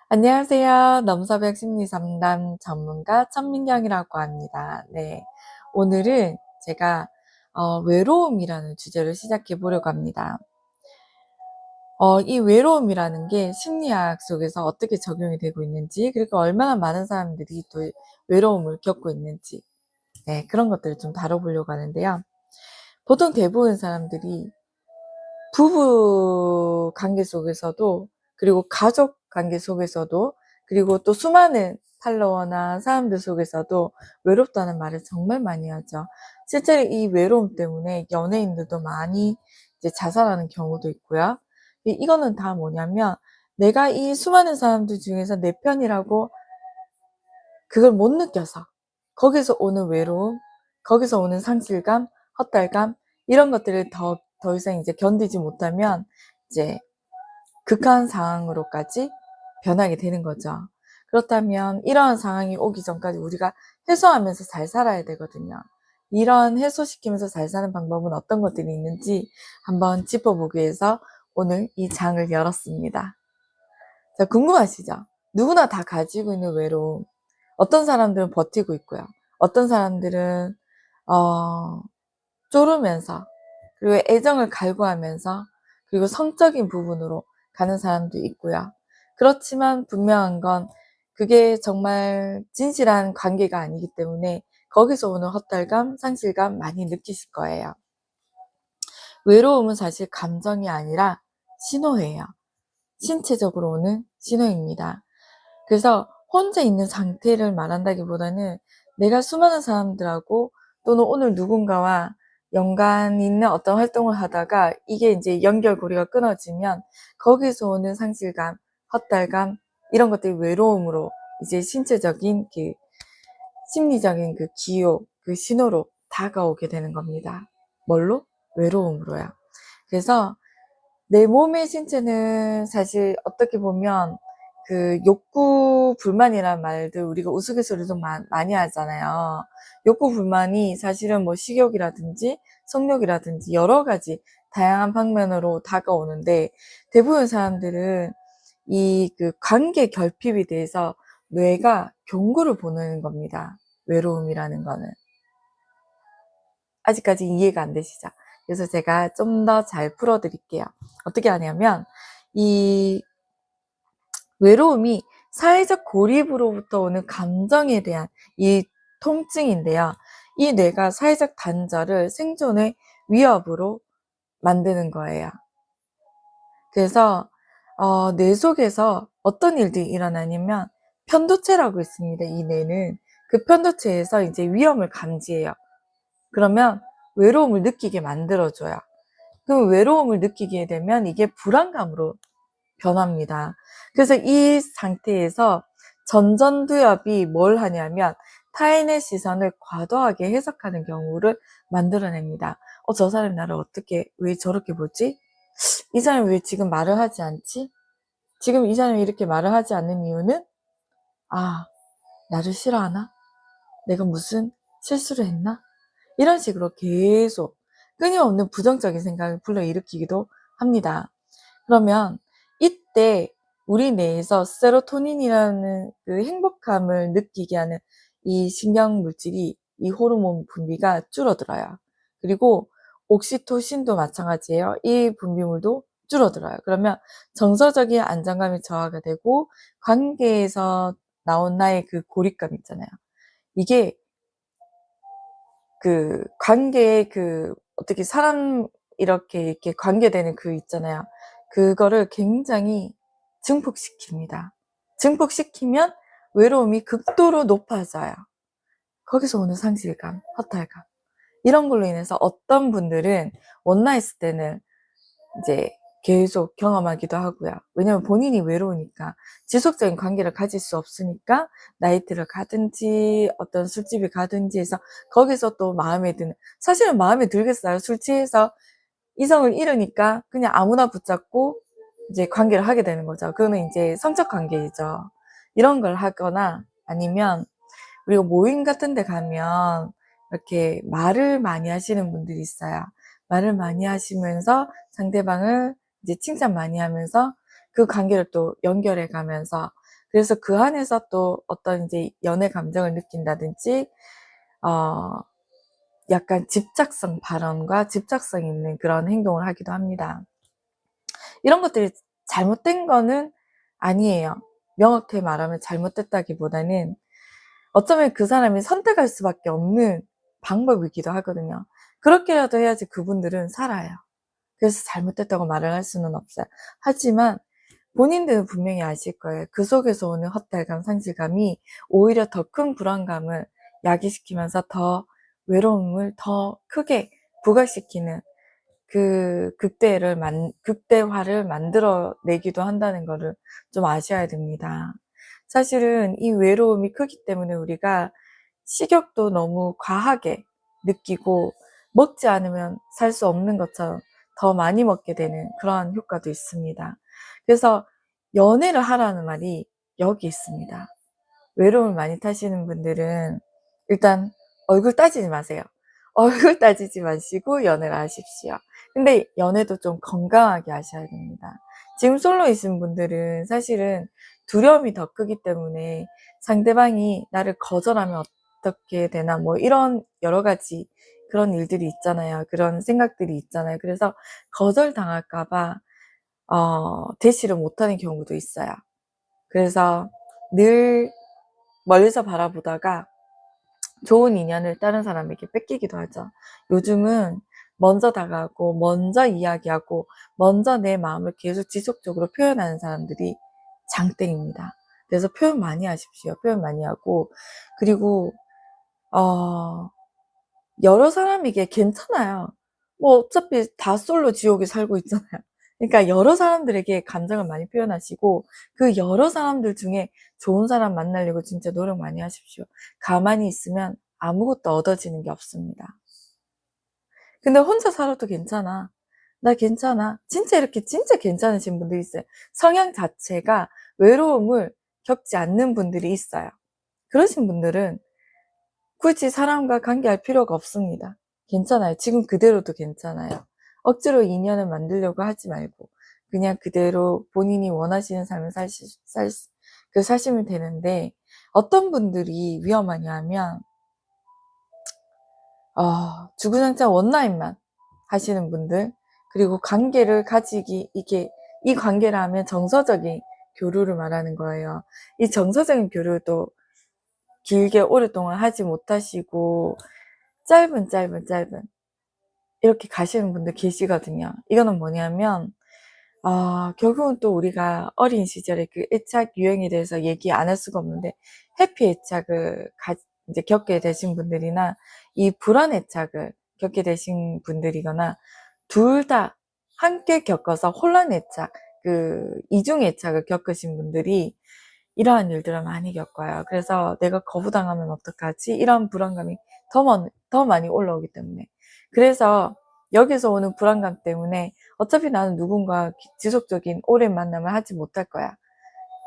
안녕하세요. 넘서벽 심리상담 전문가 천민경이라고 합니다. 네. 오늘은 제가 외로움이라는 주제를 시작해 보려고 합니다. 이 외로움이라는 게 심리학 속에서 어떻게 적용이 되고 있는지, 그리고 얼마나 많은 사람들이 또 외로움을 겪고 있는지, 네, 그런 것들을 좀 다뤄보려고 하는데요. 보통 대부분 사람들이 부부 관계 속에서도, 그리고 가족 관계 속에서도, 그리고 또 수많은 팔로워나 사람들 속에서도 외롭다는 말을 정말 많이 하죠. 실제로 이 외로움 때문에 연예인들도 많이 이제 자살하는 경우도 있고요. 이거는 다 뭐냐면, 내가 이 수많은 사람들 중에서 내 편이라고 그걸 못 느껴서, 거기서 오는 외로움, 거기서 오는 상실감, 헛달감, 이런 것들을 더 이상 이제 견디지 못하면 이제 극한 상황으로까지 변하게 되는 거죠. 그렇다면 이러한 상황이 오기 전까지 우리가 해소하면서 잘 살아야 되거든요. 이런 해소시키면서 잘 사는 방법은 어떤 것들이 있는지 한번 짚어보기 위해서 오늘 이 장을 열었습니다. 자, 궁금하시죠? 누구나 다 가지고 있는 외로움. 어떤 사람들은 버티고 있고요. 어떤 사람들은 쪼르면서, 그리고 애정을 갈구하면서, 그리고 성적인 부분으로 가는 사람도 있고요. 그렇지만 분명한 건 그게 정말 진실한 관계가 아니기 때문에 거기서 오는 헛달감, 상실감 많이 느끼실 거예요. 외로움은 사실 감정이 아니라 신호예요. 신체적으로 오는 신호입니다. 그래서 혼자 있는 상태를 말한다기보다는 내가 수많은 사람들하고 또는 오늘 누군가와 연관 있는 어떤 활동을 하다가 이게 이제 연결고리가 끊어지면 거기서 오는 상실감, 헛달감, 이런 것들이 외로움으로 이제 신체적인 그 심리적인 그 기호, 그 신호로 다가오게 되는 겁니다. 뭘로? 외로움으로요. 그래서 내 몸의 신체는 사실 어떻게 보면 그 욕구 불만이란 말들 우리가 우스갯소리로 많이 하잖아요. 욕구 불만이 사실은 뭐 식욕이라든지 성욕이라든지 여러 가지 다양한 방면으로 다가오는데, 대부분 사람들은 이 그 관계 결핍에 대해서 뇌가 경고를 보내는 겁니다. 외로움이라는 거는. 아직까지 이해가 안 되시죠? 그래서 제가 좀 더 잘 풀어드릴게요. 어떻게 하냐면, 이 외로움이 사회적 고립으로부터 오는 감정에 대한 이 통증인데요. 이 뇌가 사회적 단절을 생존의 위협으로 만드는 거예요. 그래서 뇌 속에서 어떤 일들이 일어나냐면 편도체라고 있습니다. 이 뇌는 그 편도체에서 이제 위험을 감지해요. 그러면 외로움을 느끼게 만들어줘요. 그 외로움을 느끼게 되면 이게 불안감으로 변합니다. 그래서 이 상태에서 전전두엽이 뭘 하냐면 타인의 시선을 과도하게 해석하는 경우를 만들어냅니다. 저 사람이 나를 어떻게, 왜 저렇게 보지? 이 사람이 왜 지금 말을 하지 않지? 지금 이 사람이 이렇게 말을 하지 않는 이유는, 아, 나를 싫어하나? 내가 무슨 실수를 했나? 이런 식으로 계속 끊임없는 부정적인 생각을 불러일으키기도 합니다. 그러면 이때 우리 뇌에서 세로토닌이라는 그 행복감을 느끼게 하는 이 신경 물질이, 이 호르몬 분비가 줄어들어요. 그리고 옥시토신도 마찬가지예요. 이 분비물도 줄어들어요. 그러면 정서적인 안정감이 저하가 되고 관계에서 나온 나의 그 고립감 있잖아요. 이게 그 관계의 그 어떻게 사람 이렇게 관계되는 그 있잖아요. 그거를 굉장히 증폭시킵니다. 증폭시키면 외로움이 극도로 높아져요. 거기서 오는 상실감, 허탈감. 이런 걸로 인해서 어떤 분들은 원나잇 때는 이제 계속 경험하기도 하고요. 왜냐면 본인이 외로우니까 지속적인 관계를 가질 수 없으니까 나이트를 가든지 어떤 술집에 가든지 해서 거기서 또 마음에 드는, 사실은 마음에 들겠어요. 술 취해서 이성을 잃으니까 그냥 아무나 붙잡고 이제 관계를 하게 되는 거죠. 그거는 이제 성적 관계이죠. 이런 걸 하거나 아니면 우리가 모임 같은 데 가면 이렇게 말을 많이 하시는 분들이 있어요. 말을 많이 하시면서 상대방을 이제 칭찬 많이 하면서 그 관계를 또 연결해 가면서, 그래서 그 안에서 또 어떤 이제 연애 감정을 느낀다든지, 약간 집착성 발언과 집착성 있는 그런 행동을 하기도 합니다. 이런 것들이 잘못된 거는 아니에요. 명확히 말하면 잘못됐다기보다는 어쩌면 그 사람이 선택할 수밖에 없는 방법이기도 하거든요. 그렇게라도 해야지 그분들은 살아요. 그래서 잘못됐다고 말을 할 수는 없어요. 하지만 본인들은 분명히 아실 거예요. 그 속에서 오는 헛달감, 상실감이 오히려 더 큰 불안감을 야기시키면서 더 외로움을 더 크게 부각시키는 그 극대화를 만들어내기도 한다는 거를 좀 아셔야 됩니다. 사실은 이 외로움이 크기 때문에 우리가 식욕도 너무 과하게 느끼고 먹지 않으면 살 수 없는 것처럼 더 많이 먹게 되는 그러한 효과도 있습니다. 그래서 연애를 하라는 말이 여기 있습니다. 외로움을 많이 타시는 분들은 일단 얼굴 따지지 마세요. 얼굴 따지지 마시고 연애를 하십시오. 근데 연애도 좀 건강하게 하셔야 됩니다. 지금 솔로이신 분들은 사실은 두려움이 더 크기 때문에 상대방이 나를 거절하면 어떻게 되나 뭐 이런 여러 가지 그런 일들이 있잖아요. 그런 생각들이 있잖아요. 그래서 거절당할까봐 대시를 못하는 경우도 있어요. 그래서 늘 멀리서 바라보다가 좋은 인연을 다른 사람에게 뺏기기도 하죠. 요즘은 먼저 다가가고 먼저 이야기하고 먼저 내 마음을 계속 지속적으로 표현하는 사람들이 장땡입니다. 그래서 표현 많이 하십시오. 표현 많이 하고, 그리고 여러 사람에게 괜찮아요. 뭐 어차피 다 솔로 지옥에 살고 있잖아요. 그러니까 여러 사람들에게 감정을 많이 표현하시고 그 여러 사람들 중에 좋은 사람 만나려고 진짜 노력 많이 하십시오. 가만히 있으면 아무것도 얻어지는 게 없습니다. 근데 혼자 살아도 괜찮아. 나 괜찮아. 진짜 이렇게 진짜 괜찮으신 분들이 있어요. 성향 자체가 외로움을 겪지 않는 분들이 있어요. 그러신 분들은 굳이 사람과 관계할 필요가 없습니다. 괜찮아요. 지금 그대로도 괜찮아요. 억지로 인연을 만들려고 하지 말고 그냥 그대로 본인이 원하시는 삶을 사시면 되는데, 어떤 분들이 위험하냐 하면 주구장창 원나잇만 하시는 분들, 그리고 관계를 가지기, 이 관계를 하면 정서적인 교류를 말하는 거예요. 이 정서적인 교류도 길게 오랫동안 하지 못하시고 짧은 이렇게 가시는 분들 계시거든요. 이거는 뭐냐면 결국은 또 우리가 어린 시절에 그 애착 유행에 대해서 얘기 안 할 수가 없는데, 해피 애착을 이제 겪게 되신 분들이나 이 불안 애착을 겪게 되신 분들이거나 둘 다 함께 겪어서 혼란 애착, 그 이중 애착을 겪으신 분들이 이러한 일들을 많이 겪어요. 그래서 내가 거부당하면 어떡하지? 이런 불안감이 더 많이 올라오기 때문에. 그래서 여기서 오는 불안감 때문에 어차피 나는 누군가 지속적인 오랜 만남을 하지 못할 거야.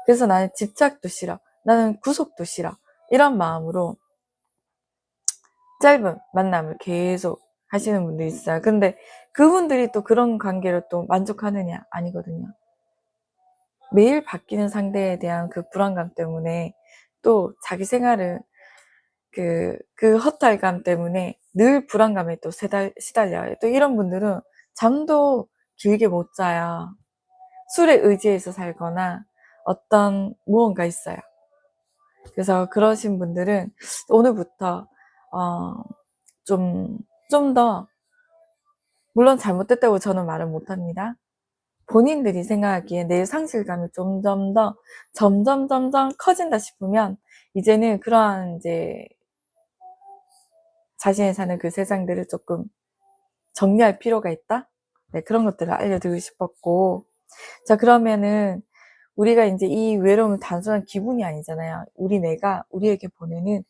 그래서 나는 집착도 싫어. 나는 구속도 싫어. 이런 마음으로 짧은 만남을 계속 하시는 분들이 있어요. 근데 그분들이 또 그런 관계를 또 만족하느냐? 아니거든요. 매일 바뀌는 상대에 대한 그 불안감 때문에 또 자기 생활을 그 허탈감 때문에 늘 불안감에 또 시달려요. 또 이런 분들은 잠도 길게 못 자요. 술에 의지해서 살거나 어떤 무언가 있어요. 그래서 그러신 분들은 오늘부터 좀 더, 물론 잘못됐다고 저는 말을 못합니다. 본인들이 생각하기에 내 상실감이 점점 커진다 싶으면 이제는 그러한 이제 자신이 사는 그 세상들을 조금 정리할 필요가 있다? 네, 그런 것들을 알려드리고 싶었고. 자, 그러면은 우리가 이제 이 외로움은 단순한 기분이 아니잖아요. 우리 뇌가 우리에게 보내는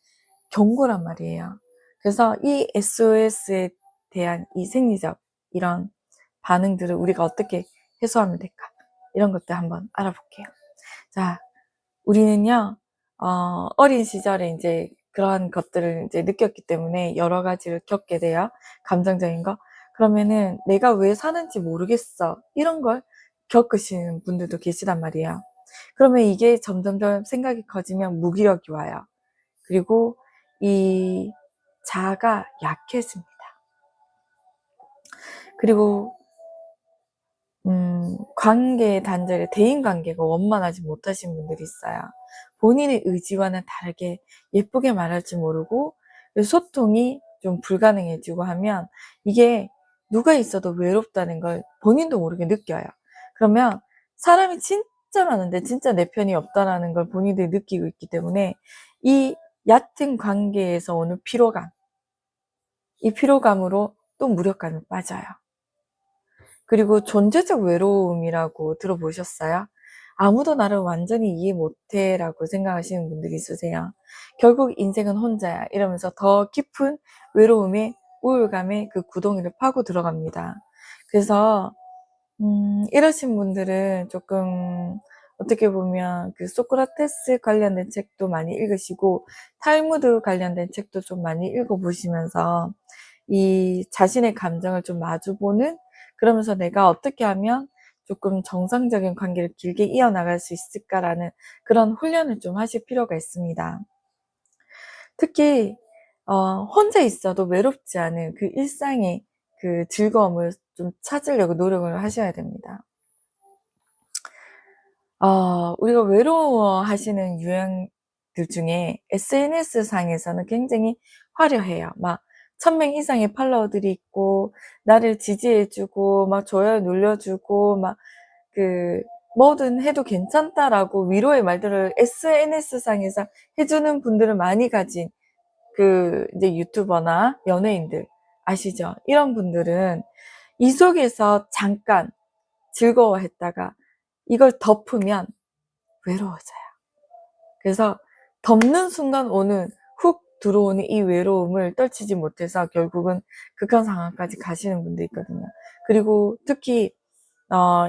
경고란 말이에요. 그래서 이 SOS에 대한 이 생리적 이런 반응들을 우리가 어떻게 해소하면 될까? 이런 것들 한번 알아볼게요. 자, 우리는요, 어린 시절에 이제 그러한 것들을 이제 느꼈기 때문에 여러 가지를 겪게 돼요. 감정적인 거. 그러면은 내가 왜 사는지 모르겠어. 이런 걸 겪으시는 분들도 계시단 말이에요. 그러면 이게 점점점 생각이 커지면 무기력이 와요. 그리고 이 자아가 약해집니다. 그리고 관계 단절에 대인관계가 원만하지 못하신 분들이 있어요. 본인의 의지와는 다르게 예쁘게 말할 줄 모르고 소통이 좀 불가능해지고 하면 이게 누가 있어도 외롭다는 걸 본인도 모르게 느껴요. 그러면 사람이 진짜 많은데 진짜 내 편이 없다라는 걸 본인들이 느끼고 있기 때문에 이 얕은 관계에서 오는 피로감, 이 피로감으로 또 무력감에 빠져요. 그리고 존재적 외로움이라고 들어보셨어요? 아무도 나를 완전히 이해 못해 라고 생각하시는 분들이 있으세요. 결국 인생은 혼자야 이러면서 더 깊은 외로움에 우울감에 그 구덩이를 파고 들어갑니다. 그래서 이러신 분들은 조금 어떻게 보면 그 소크라테스 관련된 책도 많이 읽으시고 탈무드 관련된 책도 좀 많이 읽어보시면서 이 자신의 감정을 좀 마주보는, 그러면서 내가 어떻게 하면 조금 정상적인 관계를 길게 이어나갈 수 있을까라는 그런 훈련을 좀 하실 필요가 있습니다. 특히 혼자 있어도 외롭지 않은 그 일상의 그 즐거움을 좀 찾으려고 노력을 하셔야 됩니다. 우리가 외로워하시는 유형들 중에 SNS 상에서는 굉장히 화려해요. 막 1000명 이상의 팔로워들이 있고 나를 지지해주고 막 좋아요 눌러주고 막 그 뭐든 해도 괜찮다라고 위로의 말들을 SNS 상에서 해주는 분들을 많이 가진 그 이제 유튜버나 연예인들 아시죠? 이런 분들은 이 속에서 잠깐 즐거워했다가 이걸 덮으면 외로워져요. 그래서 덮는 순간 오는 훅 들어오는 이 외로움을 떨치지 못해서 결국은 극한 상황까지 가시는 분도 있거든요. 그리고 특히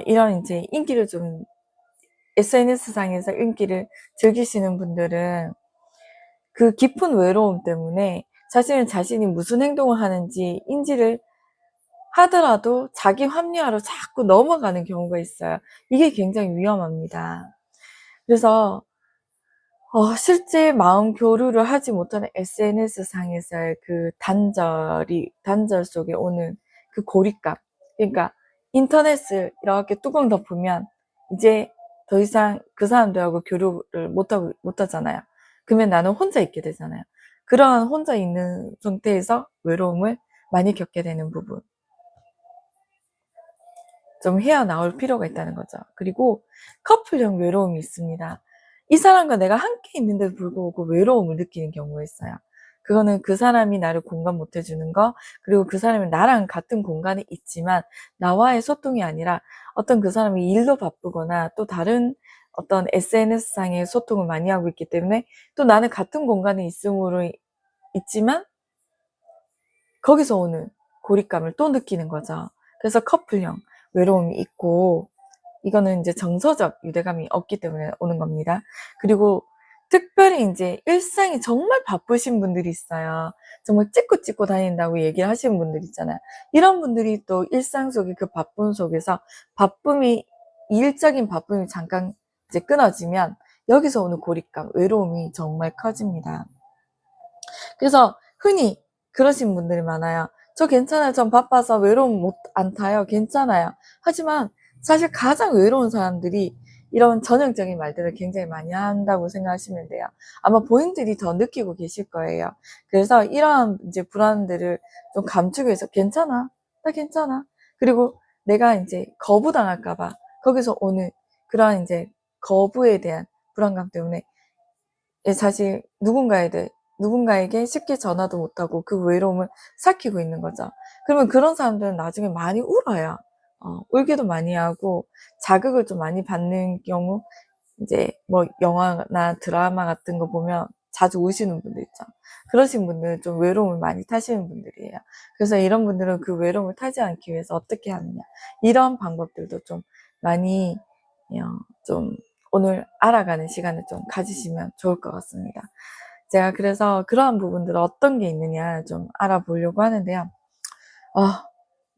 이런 이제 인기를 좀 SNS 상에서 인기를 즐기시는 분들은 그 깊은 외로움 때문에 자신이 무슨 행동을 하는지 인지를 하더라도 자기 합리화로 자꾸 넘어가는 경우가 있어요. 이게 굉장히 위험합니다. 그래서 실제 마음 교류를 하지 못하는 SNS 상에서의 그 단절 속에 오는 그 고립감. 그러니까 인터넷을 이렇게 뚜껑 덮으면 이제 더 이상 그 사람들하고 교류를 못하잖아요. 그러면 나는 혼자 있게 되잖아요. 그러한 혼자 있는 상태에서 외로움을 많이 겪게 되는 부분. 좀 헤어나올 필요가 있다는 거죠. 그리고 커플형 외로움이 있습니다. 이 사람과 내가 함께 있는데도 불구하고 외로움을 느끼는 경우가 있어요. 그거는 그 사람이 나를 공감 못 해주는 거, 그리고 그 사람이 나랑 같은 공간에 있지만 나와의 소통이 아니라 어떤 그 사람이 일로 바쁘거나 또 다른 어떤 SNS상의 소통을 많이 하고 있기 때문에 또 나는 같은 공간에 있지만 거기서 오는 고립감을 또 느끼는 거죠. 그래서 커플형 외로움이 있고, 이거는 이제 정서적 유대감이 없기 때문에 오는 겁니다. 그리고 특별히 이제 일상이 정말 바쁘신 분들이 있어요. 정말 찍고 다닌다고 얘기를 하시는 분들 있잖아요. 이런 분들이 또 일상 속의 그 바쁨 속에서 일적인 바쁨이 잠깐 이제 끊어지면 여기서 오는 고립감, 외로움이 정말 커집니다. 그래서 흔히 그러신 분들이 많아요. 저 괜찮아요. 전 바빠서 외로움 안 타요. 괜찮아요. 하지만 사실 가장 외로운 사람들이 이런 전형적인 말들을 굉장히 많이 한다고 생각하시면 돼요. 아마 본인들이 더 느끼고 계실 거예요. 그래서 이러한 이제 불안들을 좀 감추기 위해서 괜찮아. 나 괜찮아. 그리고 내가 이제 거부당할까봐 거기서 오는 그러한 이제 거부에 대한 불안감 때문에 사실 누군가에게 쉽게 전화도 못하고 그 외로움을 삭히고 있는 거죠. 그러면 그런 사람들은 나중에 많이 울어요. 울기도 많이 하고 자극을 좀 많이 받는 경우, 이제 뭐 영화나 드라마 같은 거 보면 자주 우시는 분들 있죠. 그러신 분들은 좀 외로움을 많이 타시는 분들이에요. 그래서 이런 분들은 그 외로움을 타지 않기 위해서 어떻게 하느냐, 이런 방법들도 좀 많이 좀 오늘 알아가는 시간을 좀 가지시면 좋을 것 같습니다. 제가 그래서 그러한 부분들 어떤 게 있느냐 좀 알아보려고 하는데요.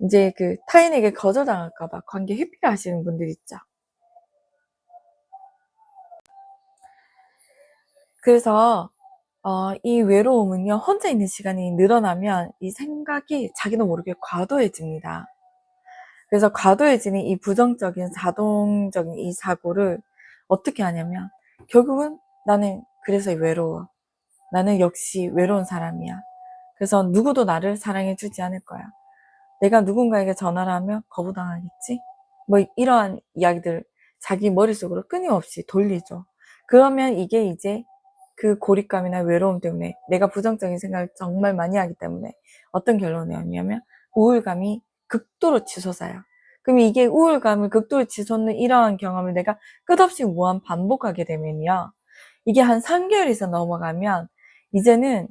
이제 그 타인에게 거절당할까봐 관계 회피를 하시는 분들 있죠. 그래서 이 외로움은요, 혼자 있는 시간이 늘어나면 이 생각이 자기도 모르게 과도해집니다. 그래서 과도해지는 이 부정적인 자동적인 이 사고를 어떻게 하냐면, 결국은 나는 그래서 외로워. 나는 역시 외로운 사람이야. 그래서 누구도 나를 사랑해주지 않을 거야. 내가 누군가에게 전화를 하면 거부당하겠지? 뭐 이러한 이야기들 자기 머릿속으로 끊임없이 돌리죠. 그러면 이게 이제 그 고립감이나 외로움 때문에 내가 부정적인 생각을 정말 많이 하기 때문에 어떤 결론이 오냐면 우울감이 극도로 치솟아요. 그럼 이게 우울감을 극도로 치솟는 이러한 경험을 내가 끝없이 무한 반복하게 되면요. 이게 한 3개월 이상 넘어가면 이제는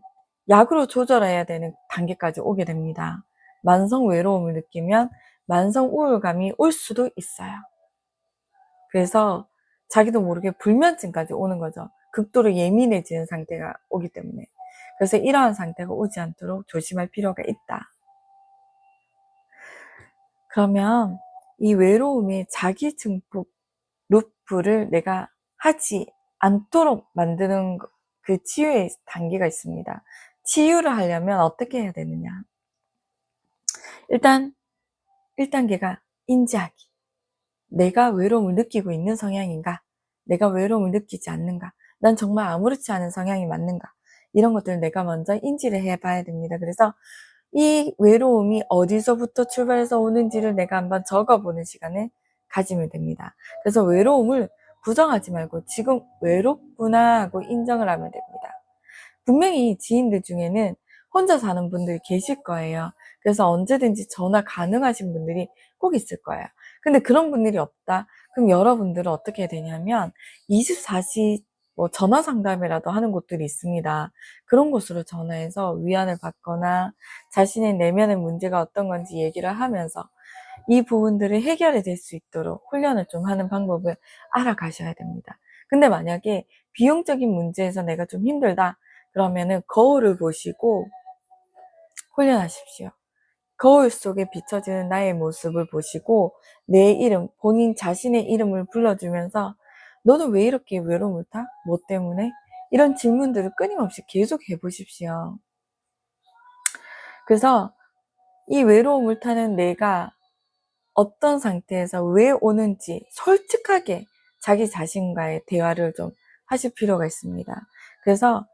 약으로 조절해야 되는 단계까지 오게 됩니다. 만성 외로움을 느끼면 만성 우울감이 올 수도 있어요. 그래서 자기도 모르게 불면증까지 오는 거죠. 극도로 예민해지는 상태가 오기 때문에. 그래서 이러한 상태가 오지 않도록 조심할 필요가 있다. 그러면 이 외로움의 자기 증폭 루프를 내가 하지 않도록 만드는 그 치유의 단계가 있습니다. 치유를 하려면 어떻게 해야 되느냐? 일단 1단계가 인지하기. 내가 외로움을 느끼고 있는 성향인가? 내가 외로움을 느끼지 않는가? 난 정말 아무렇지 않은 성향이 맞는가? 이런 것들을 내가 먼저 인지를 해봐야 됩니다. 그래서 이 외로움이 어디서부터 출발해서 오는지를 내가 한번 적어보는 시간을 가지면 됩니다. 그래서 외로움을 부정하지 말고 지금 외롭구나 하고 인정을 하면 됩니다. 분명히 지인들 중에는 혼자 사는 분들이 계실 거예요. 그래서 언제든지 전화 가능하신 분들이 꼭 있을 거예요. 근데 그런 분들이 없다? 그럼 여러분들은 어떻게 해야 되냐면 24시 뭐 전화 상담이라도 하는 곳들이 있습니다. 그런 곳으로 전화해서 위안을 받거나 자신의 내면의 문제가 어떤 건지 얘기를 하면서 이 부분들을 해결이 될 수 있도록 훈련을 좀 하는 방법을 알아가셔야 됩니다. 근데 만약에 비용적인 문제에서 내가 좀 힘들다 그러면은 거울을 보시고 훈련하십시오. 거울 속에 비춰지는 나의 모습을 보시고 내 이름, 본인 자신의 이름을 불러주면서 너는 왜 이렇게 외로움을 타? 뭐 때문에? 이런 질문들을 끊임없이 계속 해보십시오. 그래서 이 외로움을 타는 내가 어떤 상태에서 왜 오는지 솔직하게 자기 자신과의 대화를 좀 하실 필요가 있습니다. 그래서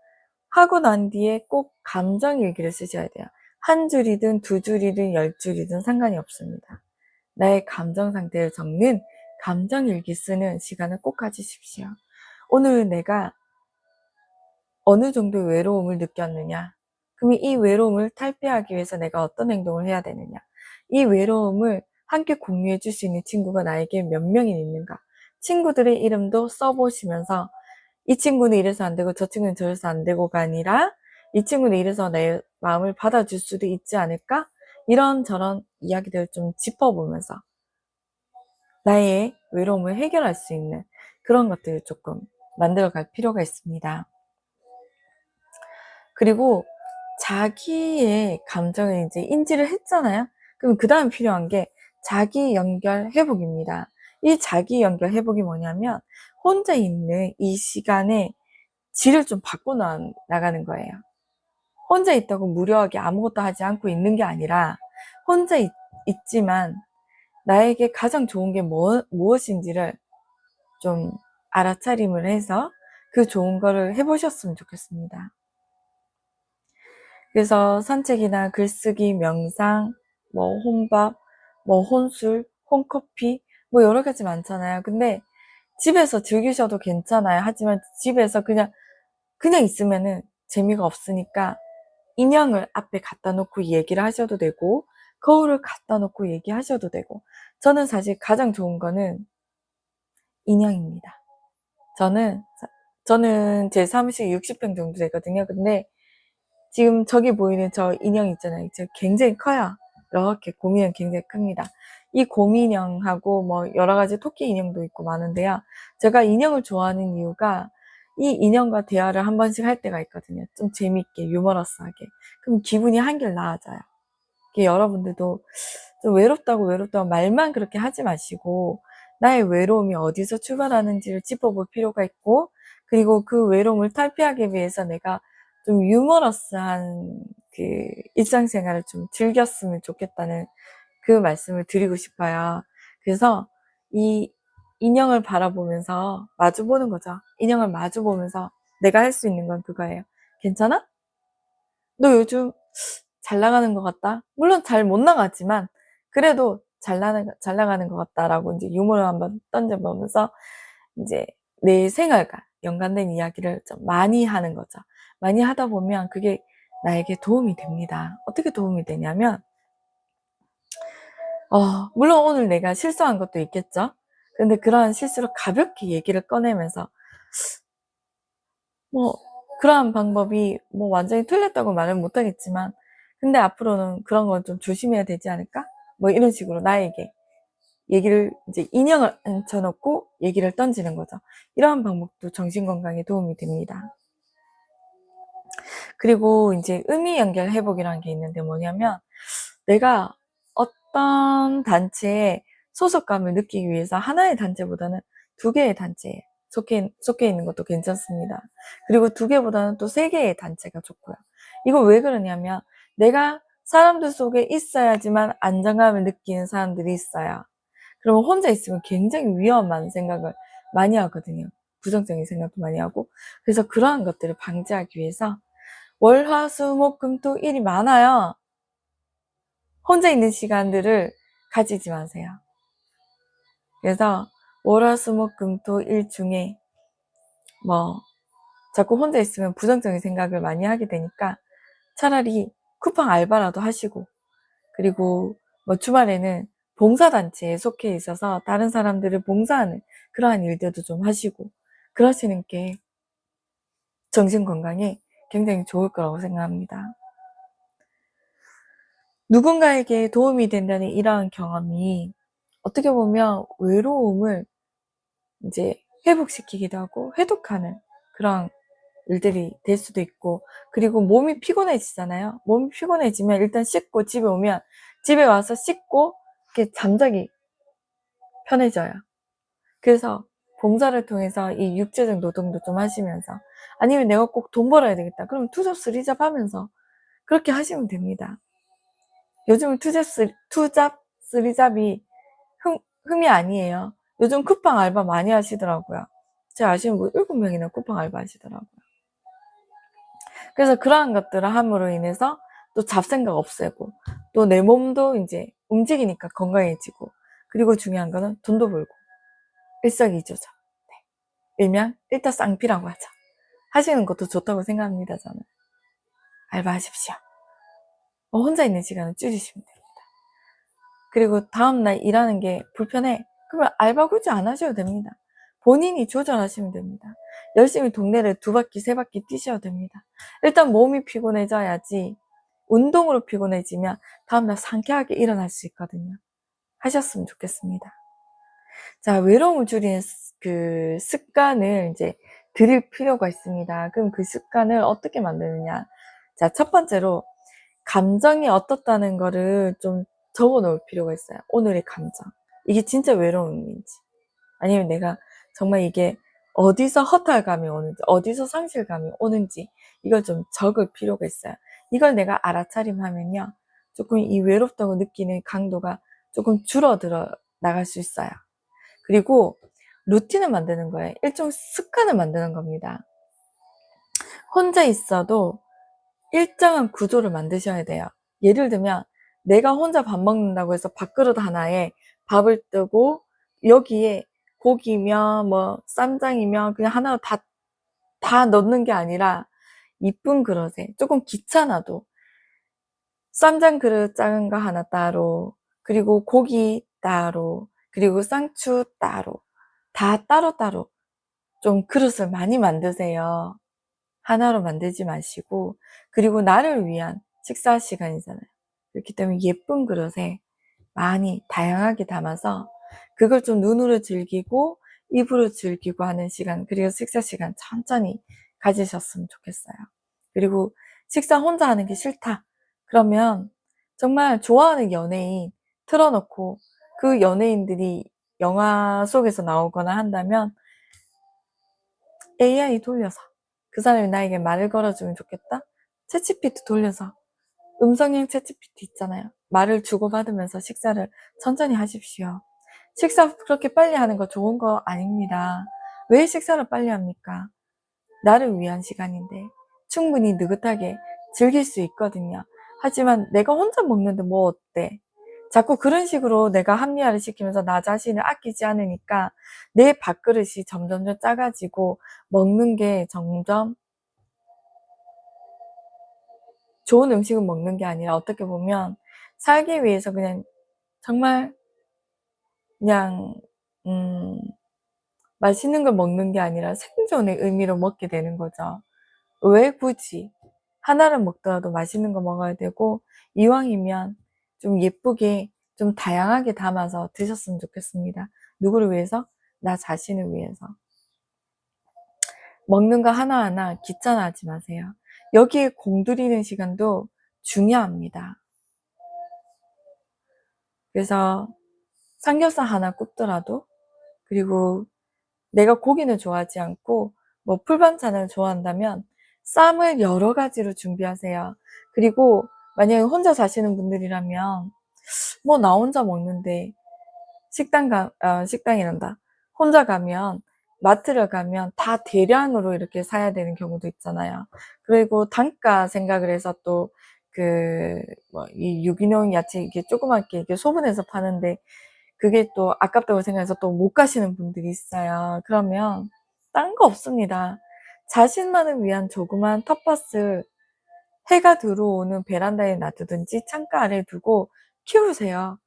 하고 난 뒤에 꼭 감정일기를 쓰셔야 돼요. 한 줄이든 두 줄이든 10줄이든 상관이 없습니다. 나의 감정 상태를 적는 감정일기 쓰는 시간을 꼭 가지십시오. 오늘 내가 어느 정도 외로움을 느꼈느냐? 그럼 이 외로움을 탈피하기 위해서 내가 어떤 행동을 해야 되느냐? 이 외로움을 함께 공유해 줄 수 있는 친구가 나에게 몇 명이 있는가? 친구들의 이름도 써보시면서 이 친구는 이래서 안 되고 저 친구는 저래서 안 되고가 아니라 이 친구는 이래서 내 마음을 받아줄 수도 있지 않을까? 이런저런 이야기들을 좀 짚어보면서 나의 외로움을 해결할 수 있는 그런 것들을 조금 만들어갈 필요가 있습니다. 그리고 자기의 감정을 이제 인지를 했잖아요. 그럼 그 다음 필요한 게 자기 연결 회복입니다. 이 자기 연결 회복이 뭐냐면 혼자 있는 이 시간에 질을 좀 바꿔 나가는 거예요. 혼자 있다고 무료하게 아무것도 하지 않고 있는 게 아니라 혼자 있지만 나에게 가장 좋은 게 무엇인지를 좀 알아차림을 해서 그 좋은 거를 해보셨으면 좋겠습니다. 그래서 산책이나 글쓰기, 명상, 뭐 혼밥, 뭐 혼술, 홈커피, 뭐 여러 가지 많잖아요. 근데 집에서 즐기셔도 괜찮아요. 하지만 집에서 그냥 있으면은 재미가 없으니까 인형을 앞에 갖다 놓고 얘기를 하셔도 되고 거울을 갖다 놓고 얘기하셔도 되고 저는 사실 가장 좋은 거는 인형입니다. 저는 제 사무실 60평 정도 되거든요. 근데 지금 저기 보이는 저 인형 있잖아요. 굉장히 커요. 이렇게 곰인형 굉장히 큽니다. 이 곰인형하고 뭐 여러 가지 토끼 인형도 있고 많은데요. 제가 인형을 좋아하는 이유가 이 인형과 대화를 한 번씩 할 때가 있거든요. 좀 재밌게 유머러스하게. 그럼 기분이 한결 나아져요. 여러분들도 좀 외롭다고 말만 그렇게 하지 마시고 나의 외로움이 어디서 출발하는지를 짚어볼 필요가 있고, 그리고 그 외로움을 탈피하기 위해서 내가 좀 유머러스한 그 일상생활을 좀 즐겼으면 좋겠다는 그 말씀을 드리고 싶어요. 그래서 이 인형을 바라보면서 마주보는 거죠. 인형을 마주보면서 내가 할 수 있는 건 그거예요. 괜찮아? 너 요즘 잘 나가는 것 같다? 물론 잘 못 나가지만 그래도 잘 나가는 것 같다라고 이제 유머를 한번 던져보면서 이제 내 생활과 연관된 이야기를 좀 많이 하는 거죠. 많이 하다 보면 그게 나에게 도움이 됩니다. 어떻게 도움이 되냐면, 물론 오늘 내가 실수한 것도 있겠죠? 근데 그러한 실수를 가볍게 얘기를 꺼내면서, 뭐, 그러한 방법이 뭐 완전히 틀렸다고 말은 못하겠지만, 근데 앞으로는 그런 건 좀 조심해야 되지 않을까? 뭐 이런 식으로 나에게 얘기를, 이제 인형을 앉혀놓고 얘기를 던지는 거죠. 이러한 방법도 정신건강에 도움이 됩니다. 그리고 이제 의미 연결 회복이라는 게 있는데 뭐냐면, 내가 어떤 단체에 소속감을 느끼기 위해서 하나의 단체보다는 두 개의 단체에 속해 있는 것도 괜찮습니다. 그리고 두 개보다는 또 세 개의 단체가 좋고요. 이거 왜 그러냐면, 내가 사람들 속에 있어야지만 안정감을 느끼는 사람들이 있어요. 그러면 혼자 있으면 굉장히 위험한 생각을 많이 하거든요. 부정적인 생각도 많이 하고. 그래서 그러한 것들을 방지하기 위해서 월, 화, 수, 목, 금, 토, 일이 많아요. 혼자 있는 시간들을 가지지 마세요. 그래서 월, 화, 수, 목, 금, 토, 일 중에 자꾸 혼자 있으면 부정적인 생각을 많이 하게 되니까 차라리 쿠팡 알바라도 하시고, 그리고 주말에는 봉사단체에 속해 있어서 다른 사람들을 봉사하는 그러한 일들도 좀 하시고, 그러시는 게 정신건강에 굉장히 좋을 거라고 생각합니다. 누군가에게 도움이 된다는 이러한 경험이 어떻게 보면 외로움을 이제 회복시키기도 하고 해독하는 그런 일들이 될 수도 있고, 그리고 몸이 피곤해지잖아요. 몸이 피곤해지면 일단 씻고 집에 와서 씻고 이렇게 잠자기 편해져요. 그래서 봉사를 통해서 이 육체적 노동도 좀 하시면서, 아니면 내가 꼭 돈 벌어야 되겠다. 그럼 투잡 쓰리잡 하면서 그렇게 하시면 됩니다. 요즘은 투잡 쓰리잡이 흠이 아니에요. 요즘 쿠팡 알바 많이 하시더라고요. 제가 아시는 분 7명이나 쿠팡 알바 하시더라고요. 그래서 그러한 것들을 함으로 인해서 또 잡생각 없애고, 또 내 몸도 이제 움직이니까 건강해지고, 그리고 중요한 거는 돈도 벌고, 일석이조죠. 네. 일명 일타쌍피라고 하죠. 하시는 것도 좋다고 생각합니다, 저는. 알바하십시오. 혼자 있는 시간을 줄이시면 됩니다. 그리고 다음날 일하는 게 불편해. 그러면 알바 굳이 안 하셔도 됩니다. 본인이 조절하시면 됩니다. 열심히 동네를 2바퀴, 3바퀴 뛰셔도 됩니다. 일단 몸이 피곤해져야지, 운동으로 피곤해지면 다음날 상쾌하게 일어날 수 있거든요. 하셨으면 좋겠습니다. 자, 외로움을 줄이는 그 습관을 이제 들일 필요가 있습니다. 그럼 그 습관을 어떻게 만드느냐. 자, 첫 번째로 감정이 어떻다는 거를 좀 적어 놓을 필요가 있어요. 오늘의 감정. 이게 진짜 외로움인지, 아니면 내가 정말 이게 어디서 허탈감이 오는지, 어디서 상실감이 오는지, 이걸 좀 적을 필요가 있어요. 이걸 내가 알아차림하면요, 조금 이 외롭다고 느끼는 강도가 조금 줄어들어 나갈 수 있어요. 그리고 루틴을 만드는 거예요. 일종 습관을 만드는 겁니다. 혼자 있어도 일정한 구조를 만드셔야 돼요. 예를 들면 내가 혼자 밥 먹는다고 해서 밥그릇 하나에 밥을 뜨고 여기에 고기면 쌈장이면 그냥 하나 다 넣는 게 아니라, 이쁜 그릇에 조금 귀찮아도 쌈장 그릇 작은 거 하나 따로, 그리고 고기 따로, 그리고 쌍추 따로, 다 따로따로 좀 그릇을 많이 만드세요. 하나로 만들지 마시고, 그리고 나를 위한 식사 시간이잖아요. 그렇기 때문에 예쁜 그릇에 많이 다양하게 담아서 그걸 좀 눈으로 즐기고 입으로 즐기고 하는 시간, 그리고 식사 시간 천천히 가지셨으면 좋겠어요. 그리고 식사 혼자 하는 게 싫다. 그러면 정말 좋아하는 연예인 틀어놓고 그 연예인들이 영화 속에서 나오거나 한다면 AI 돌려서 그 사람이 나에게 말을 걸어주면 좋겠다? 챗GPT 돌려서 음성형 챗GPT 있잖아요. 말을 주고받으면서 식사를 천천히 하십시오. 식사 그렇게 빨리 하는 거 좋은 거 아닙니다. 왜 식사를 빨리 합니까? 나를 위한 시간인데 충분히 느긋하게 즐길 수 있거든요. 하지만 내가 혼자 먹는데 뭐 어때? 자꾸 그런 식으로 내가 합리화를 시키면서 나 자신을 아끼지 않으니까 내 밥그릇이 점점 작아지고 먹는 게 점점 좋은 음식을 먹는 게 아니라 어떻게 보면 살기 위해서 그냥 정말 그냥 맛있는 걸 먹는 게 아니라 생존의 의미로 먹게 되는 거죠. 왜 굳이 하나를 먹더라도 맛있는 거 먹어야 되고 이왕이면 좀 예쁘게 좀 다양하게 담아서 드셨으면 좋겠습니다. 누구를 위해서? 나 자신을 위해서. 먹는 거 하나하나 귀찮아하지 마세요. 여기에 공들이는 시간도 중요합니다. 그래서 삼겹살 하나 굽더라도 그리고 내가 고기는 좋아하지 않고 뭐 풀반찬을 좋아한다면 쌈을 여러 가지로 준비하세요. 그리고 만약에 혼자 사시는 분들이라면 뭐 나 혼자 먹는데 식당이란다. 혼자 가면 마트를 가면 다 대량으로 이렇게 사야 되는 경우도 있잖아요. 그리고 단가 생각을 해서 또 이 유기농 야채 이게 조그맣게 이렇게 소분해서 파는데 그게 또 아깝다고 생각해서 또 못 가시는 분들이 있어요. 그러면 딴 거 없습니다. 자신만을 위한 조그만 텃밭을 해가 들어오는 베란다에 놔두든지 창가 아래에 두고 키우세요.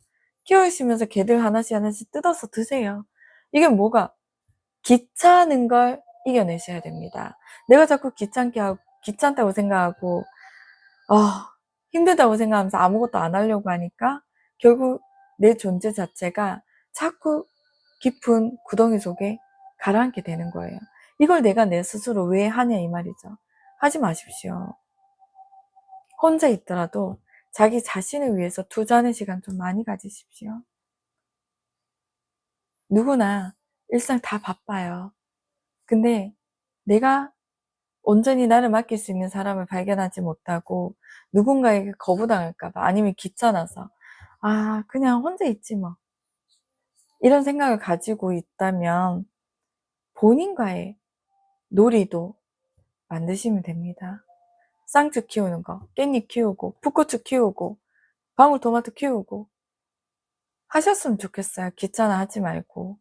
키우시면서 개들 하나씩 하나씩 뜯어서 드세요. 이게 뭐가? 귀찮은 걸 이겨내셔야 됩니다. 내가 자꾸 귀찮다고 생각하고, 힘들다고 생각하면서 아무것도 안 하려고 하니까 결국 내 존재 자체가 자꾸 깊은 구덩이 속에 가라앉게 되는 거예요. 이걸 내가 내 스스로 왜 하냐 이 말이죠. 하지 마십시오. 혼자 있더라도 자기 자신을 위해서 투자하는 시간 좀 많이 가지십시오. 누구나 일상 다 바빠요. 근데 내가 온전히 나를 맡길 수 있는 사람을 발견하지 못하고 누군가에게 거부당할까봐 아니면 귀찮아서 그냥 혼자 있지 뭐. 이런 생각을 가지고 있다면 본인과의 놀이도 만드시면 됩니다. 쌍주 키우는 거, 깻잎 키우고, 풋고추 키우고, 방울토마토 키우고 하셨으면 좋겠어요. 귀찮아 하지 말고.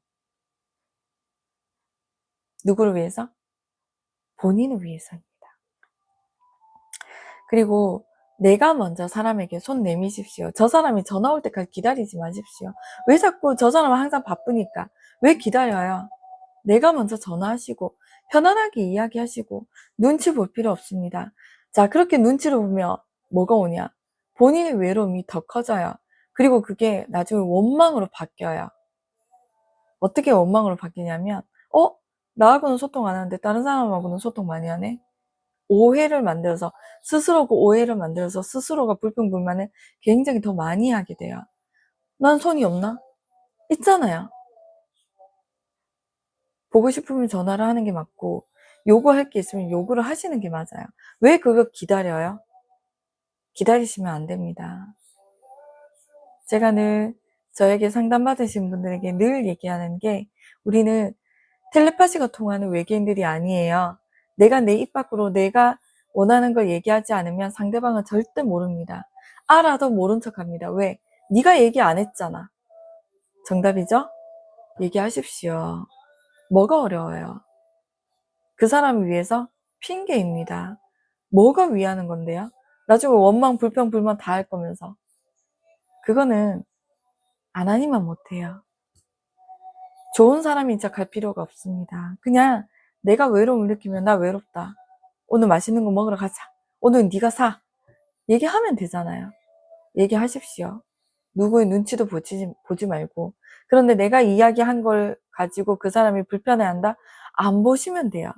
누구를 위해서? 본인을 위해서입니다. 그리고 내가 먼저 사람에게 손 내미십시오. 저 사람이 전화 올 때까지 기다리지 마십시오. 왜 자꾸 저 사람은 항상 바쁘니까 왜 기다려요? 내가 먼저 전화하시고 편안하게 이야기하시고 눈치 볼 필요 없습니다. 자, 그렇게 눈치를 보면 뭐가 오냐? 본인의 외로움이 더 커져요. 그리고 그게 나중에 원망으로 바뀌어요. 어떻게 원망으로 바뀌냐면 나하고는 소통 안 하는데 다른 사람하고는 소통 많이 하네? 오해를 만들어서 스스로가 오해를 만들어서 스스로가 불평불만을 굉장히 더 많이 하게 돼요. 난 손이 없나? 있잖아요. 보고 싶으면 전화를 하는 게 맞고 요구할 게 있으면 요구를 하시는 게 맞아요. 왜 그걸 기다려요? 기다리시면 안 됩니다. 제가 늘 저에게 상담받으신 분들에게 늘 얘기하는 게 우리는 텔레파시가 통하는 외계인들이 아니에요. 내가 내 입 밖으로 내가 원하는 걸 얘기하지 않으면 상대방은 절대 모릅니다. 알아도 모른 척합니다. 왜? 네가 얘기 안 했잖아. 정답이죠? 얘기하십시오. 뭐가 어려워요? 그 사람을 위해서 핑계입니다. 뭐가 위하는 건데요? 나중에 원망, 불평, 불만 다 할 거면서. 그거는 안 하니만 못해요. 좋은 사람인 척 할 필요가 없습니다. 그냥 내가 외로움을 느끼면 나 외롭다. 오늘 맛있는 거 먹으러 가자. 오늘 네가 사. 얘기하면 되잖아요. 얘기하십시오. 누구의 눈치도 보지 말고. 그런데 내가 이야기한 걸 가지고 그 사람이 불편해한다? 안 보시면 돼요.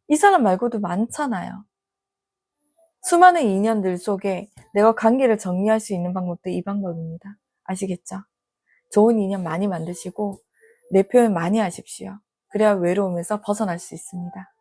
이 사람 말고도 많잖아요. 수많은 인연들 속에 내가 관계를 정리할 수 있는 방법도 이 방법입니다. 아시겠죠? 좋은 인연 많이 만드시고 내 표현 많이 하십시오. 그래야 외로움에서 벗어날 수 있습니다.